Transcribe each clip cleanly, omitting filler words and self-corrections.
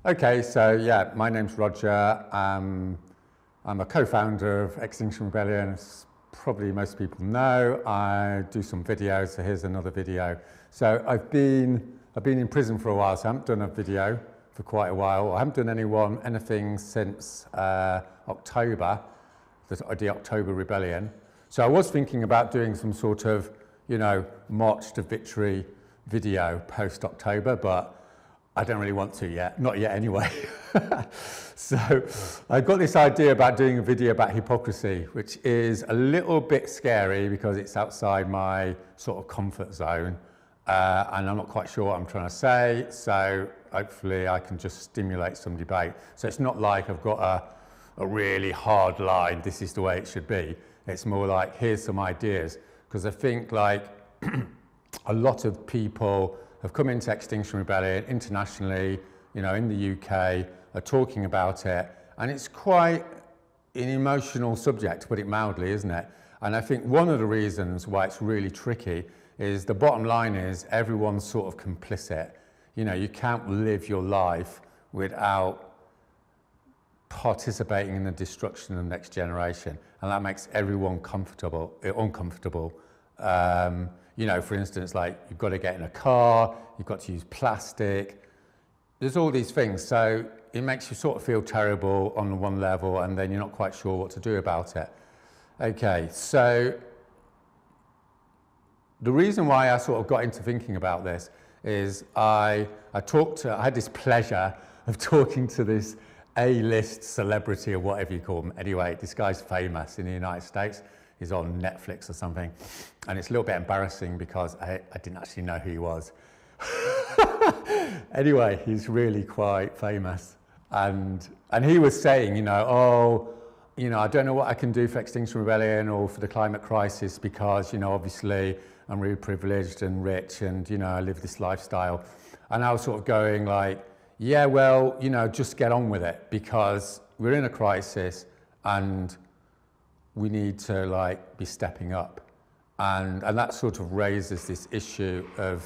Okay, so yeah, my name's Roger. I'm a co-founder of Extinction Rebellion. As probably most people know, I do some videos, so here's another video. So I've been in prison for a while, so I haven't done a video for quite a while. I haven't done anything since October, the October Rebellion. So I was thinking about doing some sort of, March to Victory video post-October, but I don't really want to yet, not yet anyway. So I got this idea about doing a video about hypocrisy, which is a little bit scary because it's outside my sort of comfort zone, and I'm not quite sure what I'm trying to say, so hopefully I can just stimulate some debate. So it's not like I've got a really hard line, this is the way it should be. It's more like, here's some ideas, because I think like a lot of people have come into Extinction Rebellion internationally, in the UK, are talking about it, and it's quite an emotional subject, to put it mildly, isn't it? And I think one of the reasons why it's really tricky is the bottom line is everyone's sort of complicit. You can't live your life without participating in the destruction of the next generation, and that makes everyone uncomfortable. For instance, like you've got to get in a car, you've got to use plastic. There's all these things, so it makes you sort of feel terrible on one level, and then you're not quite sure what to do about it. Okay, so the reason why I sort of got into thinking about this is I had this pleasure of talking to this A-list celebrity or whatever you call them. Anyway, this guy's famous in the United States. He's on Netflix or something. And it's a little bit embarrassing because I didn't actually know who he was. Anyway, he's really quite famous. And he was saying, I don't know what I can do for Extinction Rebellion or for the climate crisis because, obviously I'm really privileged and rich and, I live this lifestyle. And I was sort of going like, yeah, well, just get on with it because we're in a crisis and we need to be stepping up. And that sort of raises this issue of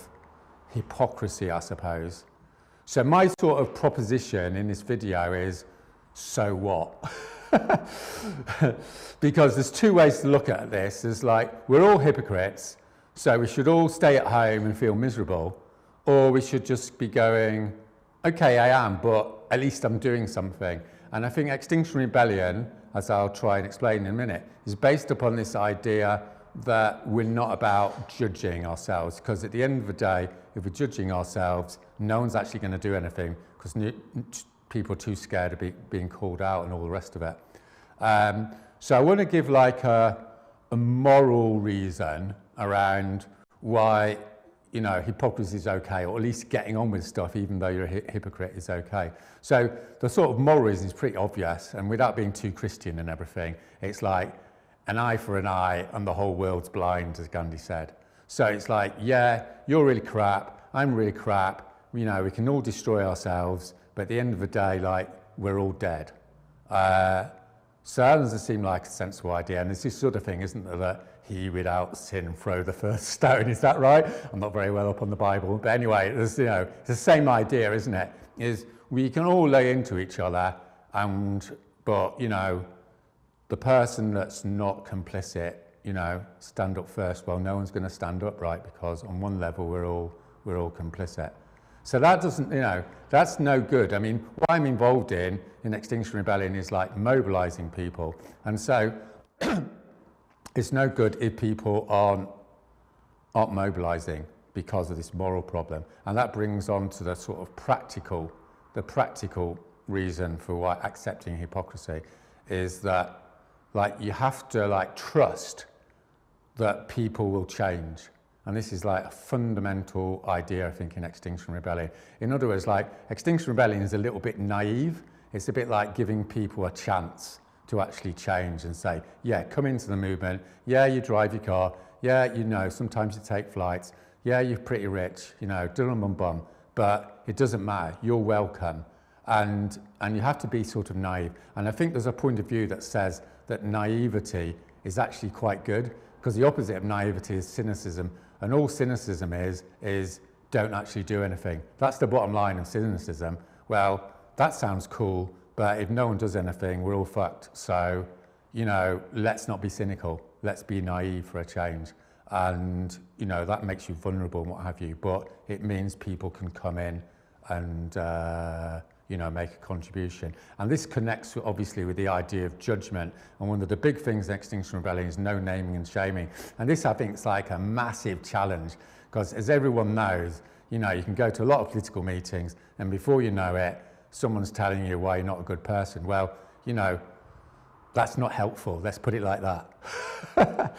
hypocrisy, I suppose. So my sort of proposition in this video is, so what? Because there's two ways to look at this. There's we're all hypocrites, so we should all stay at home and feel miserable, or we should just be going, okay, I am, but at least I'm doing something. And I think Extinction Rebellion, as I'll try and explain in a minute, is based upon this idea that we're not about judging ourselves, because at the end of the day, if we're judging ourselves, no one's actually going to do anything because people are too scared of being called out and all the rest of it. So I want to give a moral reason around why hypocrisy is okay, or at least getting on with stuff even though you're a hypocrite is okay. So the sort of moral reason is pretty obvious, and without being too Christian and everything, it's like an eye for an eye and the whole world's blind, as Gandhi said. So it's like, yeah, you're really crap, I'm really crap, we can all destroy ourselves, but at the end of the day, we're all dead. So that doesn't seem like a sensible idea, and there's this sort of thing, isn't there, that he without sin throw the first stone, is that right? I'm not very well up on the Bible, but anyway, it's the same idea, isn't it? Is we can all lay into each other, but the person that's not complicit, stand up first. Well, no one's going to stand up, right? Because on one level, we're all complicit. So that doesn't, that's no good. I mean, what I'm involved in Extinction Rebellion is mobilising people, and so it's no good if people aren't mobilising because of this moral problem. And that brings on to the sort of practical reason for why accepting hypocrisy is that you have to trust that people will change. And this is a fundamental idea, I think, in Extinction Rebellion. In other words, Extinction Rebellion is a little bit naive. It's a bit like giving people a chance to actually change and say, yeah, come into the movement. Yeah, you drive your car. Yeah, sometimes you take flights. Yeah, you're pretty rich, dum-bum-bum. But it doesn't matter. You're welcome. And you have to be sort of naive. And I think there's a point of view that says that naivety is actually quite good, because the opposite of naivety is cynicism. And all cynicism is don't actually do anything. That's the bottom line of cynicism. Well, that sounds cool, but if no one does anything, we're all fucked. So, you know, let's not be cynical. Let's be naive for a change. And, you know, that makes you vulnerable and what have you, but it means people can come in and, you know, make a contribution. And this connects obviously with the idea of judgment. And one of the big things in Extinction Rebellion is no naming and shaming. And this, I think, is like a massive challenge, because as everyone knows, you know, you can go to a lot of political meetings and before you know it, someone's telling you why you're not a good person. Well, you know, that's not helpful. Let's put it like that.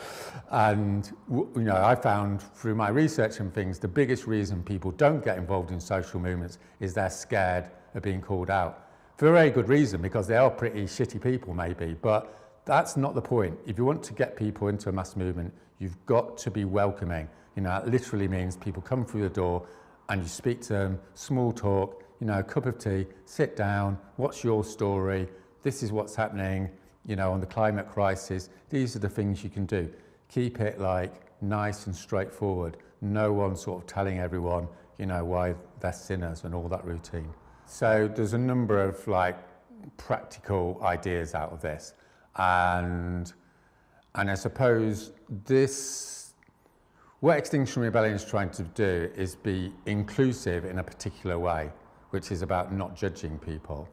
And, you know, I found through my research and things, the biggest reason people don't get involved in social movements is they're scared of being called out. For a very good reason, because they are pretty shitty people maybe, but that's not the point. If you want to get people into a mass movement, you've got to be welcoming. You know, that literally means people come through the door and you speak to them, small talk, you know, a cup of tea, sit down, what's your story? This is what's happening, you know, on the climate crisis. These are the things you can do. Keep it like nice and straightforward. No one sort of telling everyone, you know, why they're sinners and all that routine. So there's a number of like practical ideas out of this. And I suppose what Extinction Rebellion is trying to do is be inclusive in a particular way, which is about not judging people.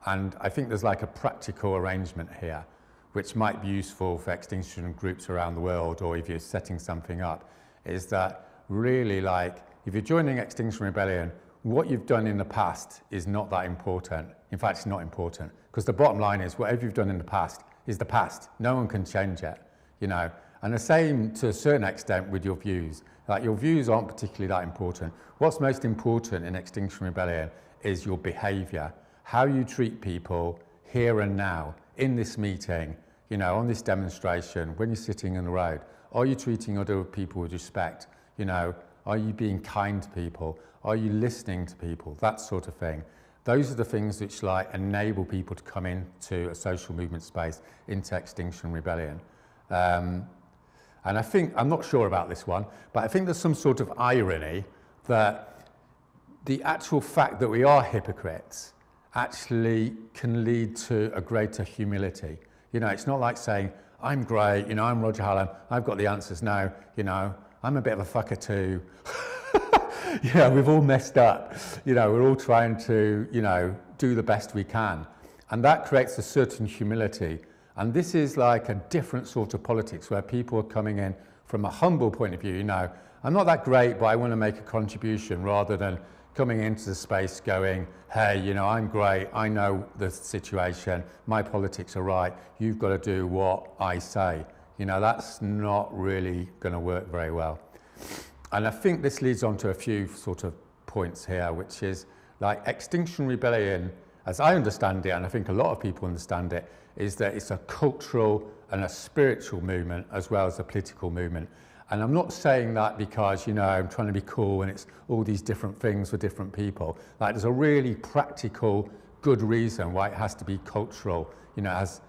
And I think there's like a practical arrangement here, which might be useful for extinction groups around the world, or if you're setting something up, is that really like, if you're joining Extinction Rebellion, what you've done in the past is not that important. In fact, it's not important, because the bottom line is whatever you've done in the past is the past. No one can change it, you know. And the same to a certain extent with your views. Like your views aren't particularly that important. What's most important in Extinction Rebellion is your behaviour, how you treat people here and now, in this meeting, you know, on this demonstration, when you're sitting on the road. Are you treating other people with respect? You know, are you being kind to people? Are you listening to people? That sort of thing. Those are the things which like enable people to come into a social movement space, into Extinction Rebellion. And I think, I'm not sure about this one, but I think there's some sort of irony that the actual fact that we are hypocrites actually can lead to a greater humility. You know, it's not like saying, I'm great, you know, I'm Roger Hallam, I've got the answers now, you know, I'm a bit of a fucker too. You know, we've all messed up. You know, we're all trying to, you know, do the best we can. And that creates a certain humility. And this is like a different sort of politics where people are coming in from a humble point of view. You know, I'm not that great, but I want to make a contribution, rather than coming into the space going, hey, you know, I'm great, I know the situation, my politics are right, you've got to do what I say. You know, that's not really going to work very well. And I think this leads on to a few sort of points here, which is like Extinction Rebellion, as I understand it, and I think a lot of people understand it, is that it's a cultural and a spiritual movement as well as a political movement. And I'm not saying that because, you know, I'm trying to be cool and it's all these different things for different people. Like, there's a really practical, good reason why it has to be cultural. You know, it has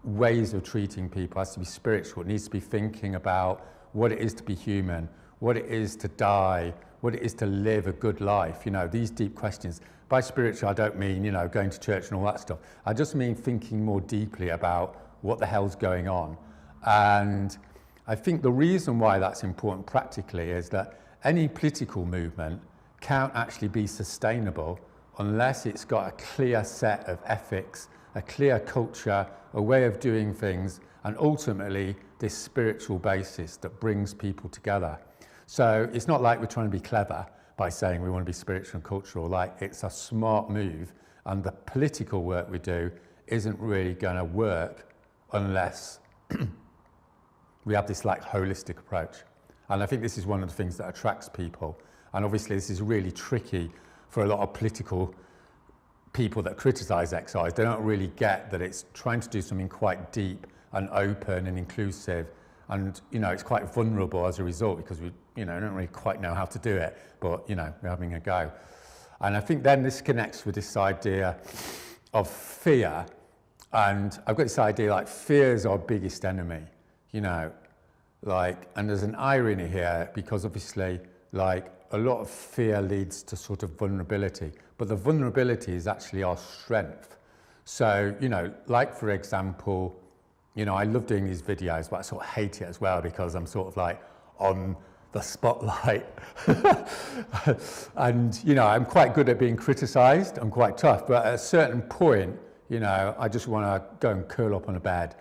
ways of treating people, it has to be spiritual. It needs to be thinking about what it is to be human, what it is to die, what it is to live a good life. You know, these deep questions. By spiritual, I don't mean, you know, going to church and all that stuff. I just mean thinking more deeply about what the hell's going on. And I think the reason why that's important practically is that any political movement can't actually be sustainable unless it's got a clear set of ethics, a clear culture, a way of doing things, and ultimately this spiritual basis that brings people together. So it's not like we're trying to be clever by saying we want to be spiritual and cultural. Like, it's a smart move, and the political work we do isn't really going to work unless we have this like holistic approach. And I think this is one of the things that attracts people. And obviously this is really tricky for a lot of political people that criticize exercise. They don't really get that it's trying to do something quite deep and open and inclusive. And, you know, it's quite vulnerable as a result, because we, you know, don't really quite know how to do it, but, you know, we're having a go. And I think then this connects with this idea of fear. And I've got this idea like fear is our biggest enemy. You know, like, and there's an irony here, because obviously, like, a lot of fear leads to sort of vulnerability, but the vulnerability is actually our strength. So, you know, like for example, you know, I love doing these videos, but I sort of hate it as well because I'm sort of like on the spotlight. And, you know, I'm quite good at being criticized. I'm quite tough, but at a certain point, you know, I just want to go and curl up on a bed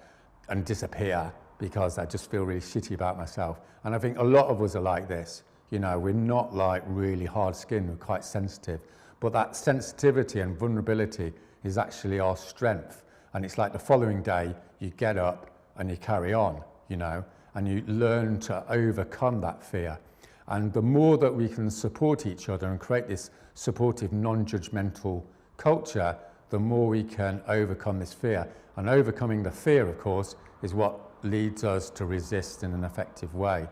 and disappear because I just feel really shitty about myself. And I think a lot of us are like this. You know, we're not like really hard-skinned, we're quite sensitive. But that sensitivity and vulnerability is actually our strength. And it's like the following day, you get up and you carry on, you know, and you learn to overcome that fear. And the more that we can support each other and create this supportive, non-judgmental culture, the more we can overcome this fear. And overcoming the fear, of course, is what leads us to resist in an effective way.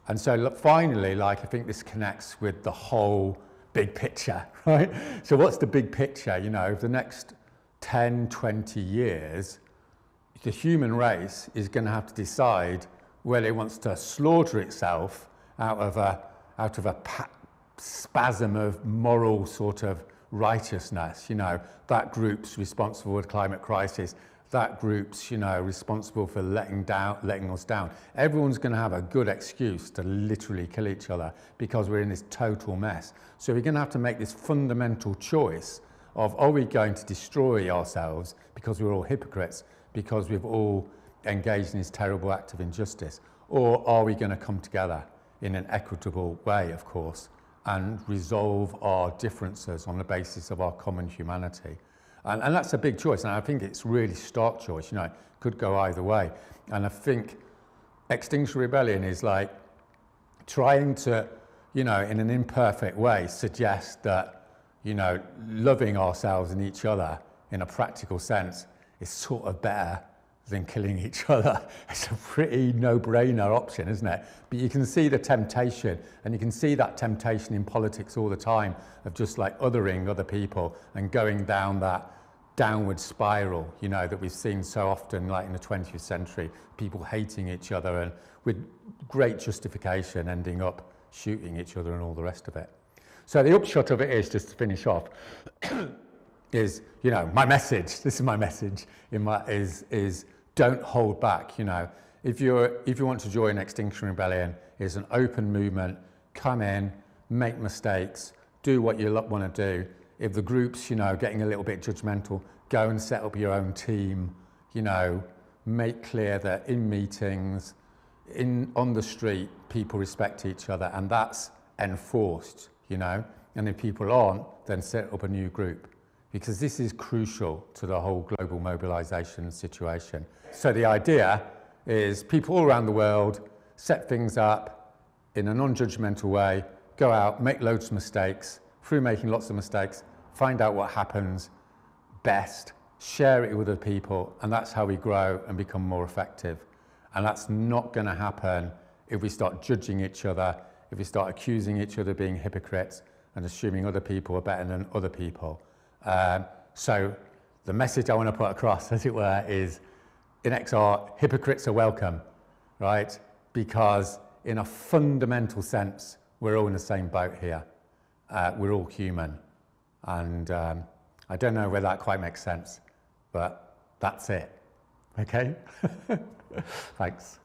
And so look, finally, like, I think this connects with the whole big picture, right? So what's the big picture? You know, over the next 10, 20 years, the human race is going to have to decide whether it wants to slaughter itself out of a spasm of moral sort of righteousness. You know, that group's responsible for the climate crisis. That group's, you know, responsible for letting us down. Everyone's going to have a good excuse to literally kill each other because we're in this total mess. So we're going to have to make this fundamental choice of, are we going to destroy ourselves because we're all hypocrites, because we've all engaged in this terrible act of injustice? Or are we going to come together in an equitable way, of course, and resolve our differences on the basis of our common humanity? And that's a big choice, and I think it's really stark choice. You know, it could go either way. And I think Extinction Rebellion is like trying to, you know, in an imperfect way, suggest that, you know, loving ourselves and each other in a practical sense is sort of better than killing each other. It's a pretty no-brainer option, isn't it? But you can see the temptation, and you can see that temptation in politics all the time of just like othering other people and going down that downward spiral, you know, that we've seen so often, like in the 20th century, people hating each other and with great justification ending up shooting each other and all the rest of it. So the upshot of it is, just to finish off, is, you know, my message, this is my message, is don't hold back. You know, if you want to join Extinction Rebellion, it's an open movement. Come in, make mistakes, do what you want to do. If the group's, you know, getting a little bit judgmental, go and set up your own team. You know, make clear that in meetings, on the street, people respect each other, and that's enforced. You know, and if people aren't, then set up a new group, because this is crucial to the whole global mobilisation situation. So the idea is people all around the world set things up in a non-judgmental way, go out, make loads of mistakes. Through making lots of mistakes, find out what happens best, share it with other people, and that's how we grow and become more effective. And that's not going to happen if we start judging each other, if we start accusing each other of being hypocrites and assuming other people are better than other people. So the message I want to put across, as it were, is in XR, hypocrites are welcome, right? Because in a fundamental sense, we're all in the same boat here. We're all human. And I don't know whether that quite makes sense, but that's it. Okay? Thanks.